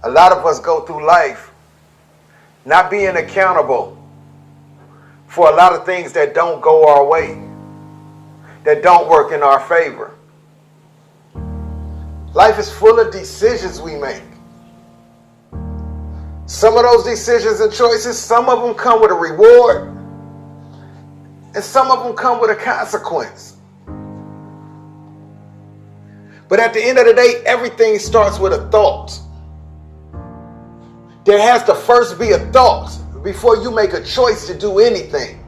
A lot of us go through life not being accountable for a lot of things that don't go our way, that don't work in our favor. Life is full of decisions we make. Some of those decisions and choices, some of them come with a reward, and some of them come with a consequence. But at the end of the day, everything starts with a thought. There has to first be a thought before you make a choice to do anything.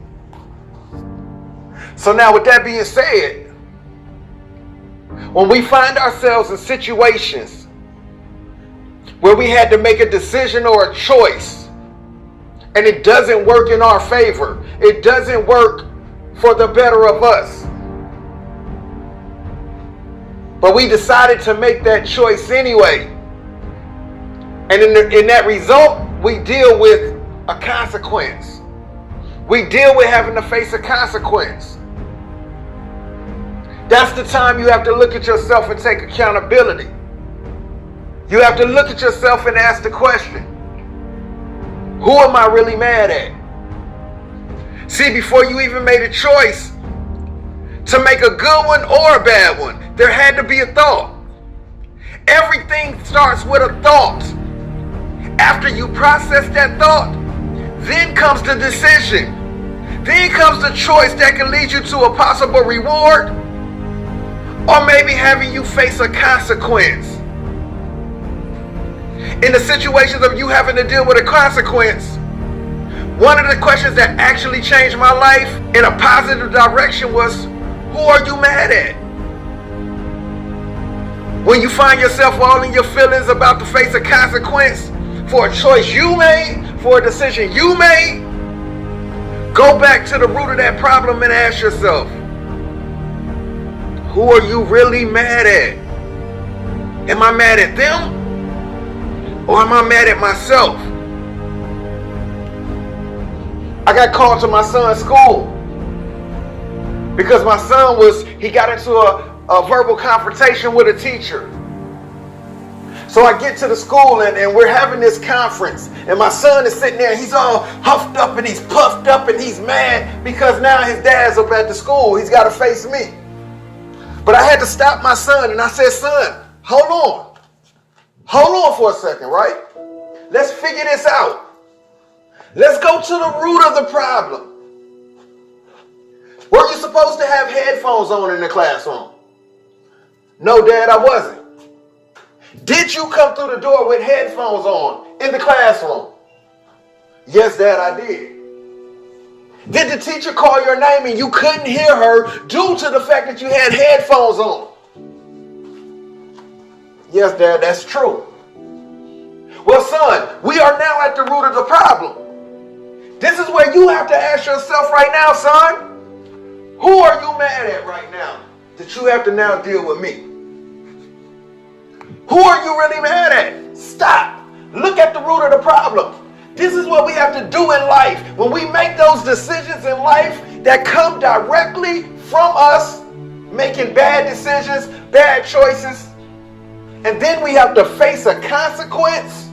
So now with that being said, when we find ourselves in situations where we had to make a decision or a choice and it doesn't work in our favor, it doesn't work for the better of us, but we decided to make that choice anyway, and in that result, we deal with a consequence. We deal with having to face a consequence. That's the time you have to look at yourself and take accountability. You have to look at yourself and ask the question, who am I really mad at? See, before you even made a choice to make a good one or a bad one, there had to be a thought. Everything starts with a thought. After you process that thought, then comes the decision. Then comes the choice that can lead you to a possible reward, or maybe having you face a consequence. In the situations of you having to deal with a consequence, one of the questions that actually changed my life in a positive direction was, who are you mad at? When you find yourself all in your feelings about to face a consequence for a choice you made, for a decision you made, go back to the root of that problem and ask yourself, who are you really mad at? Am I mad at them? Or am I mad at myself? I got called to my son's school because my son he got into a verbal confrontation with a teacher. So I get to the school and we're having this conference, and my son is sitting there, he's all huffed up and he's puffed up and he's mad because now his dad's up at the school. He's got to face me. But I had to stop my son and I said, son, hold on. Hold on for a second, right? Let's figure this out. Let's go to the root of the problem. Were you supposed to have headphones on in the classroom? No, Dad, I wasn't. Did you come through the door with headphones on in the classroom? Yes, Dad, I did. Did the teacher call your name and you couldn't hear her due to the fact that you had headphones on? Yes, Dad, that's true. Well, son, we are now at the root of the problem. This is where you have to ask yourself right now, son. Who are you mad at right now that you have to now deal with me? Who are you really mad at? Stop. Look at the root of the problem. This is what we have to do in life. When we make those decisions in life that come directly from us making bad decisions, bad choices, and then we have to face a consequence.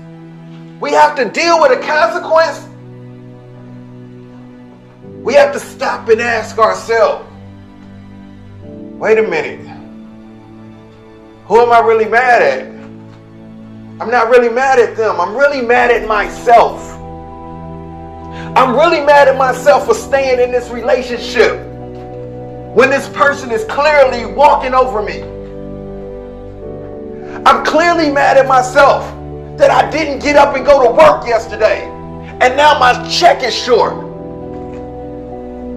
We have to deal with a consequence. We have to stop and ask ourselves, wait a minute. Who am I really mad at? I'm not really mad at them. I'm really mad at myself. I'm really mad at myself for staying in this relationship when this person is clearly walking over me. I'm clearly mad at myself that I didn't get up and go to work yesterday, and now my check is short.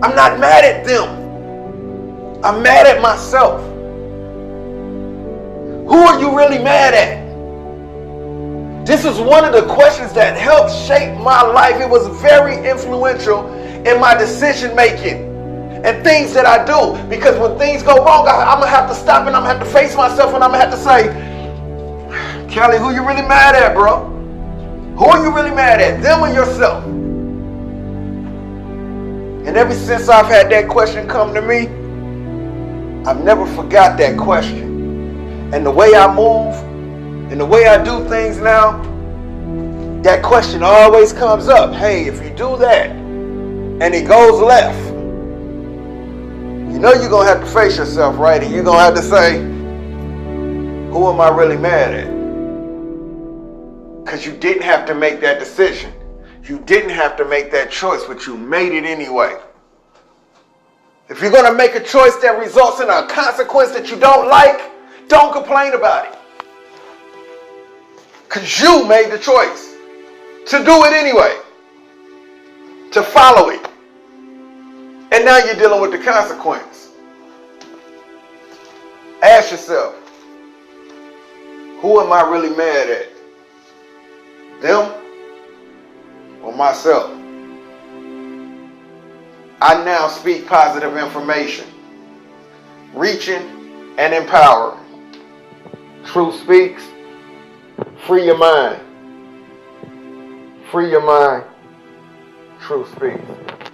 I'm not mad at them. I'm mad at myself. Who are you really mad at? This is one of the questions that helped shape my life. It was very influential in my decision making and things that I do. Because when things go wrong, I'm going to have to stop and I'm going to have to face myself and I'm going to have to say, Cali, who you really mad at, bro? Who are you really mad at? Them or yourself? And ever since I've had that question come to me, I've never forgot that question. And the way I move and the way I do things now That question always comes up. Hey, if you do that and it goes left, you know you're going to have to face yourself, right? And you're going to have to say, who am I really mad at? Because you didn't have to make that decision. You didn't have to make that choice, but you made it anyway. If you're going to make a choice that results in a consequence that you don't like, don't complain about it. Because you made the choice to do it anyway, to follow it. And now you're dealing with the consequence. Ask yourself, who am I really mad at? Them or myself? I now speak positive information, reaching and empowering. Truth speaks. Free your mind. Free your mind. Truth speaks.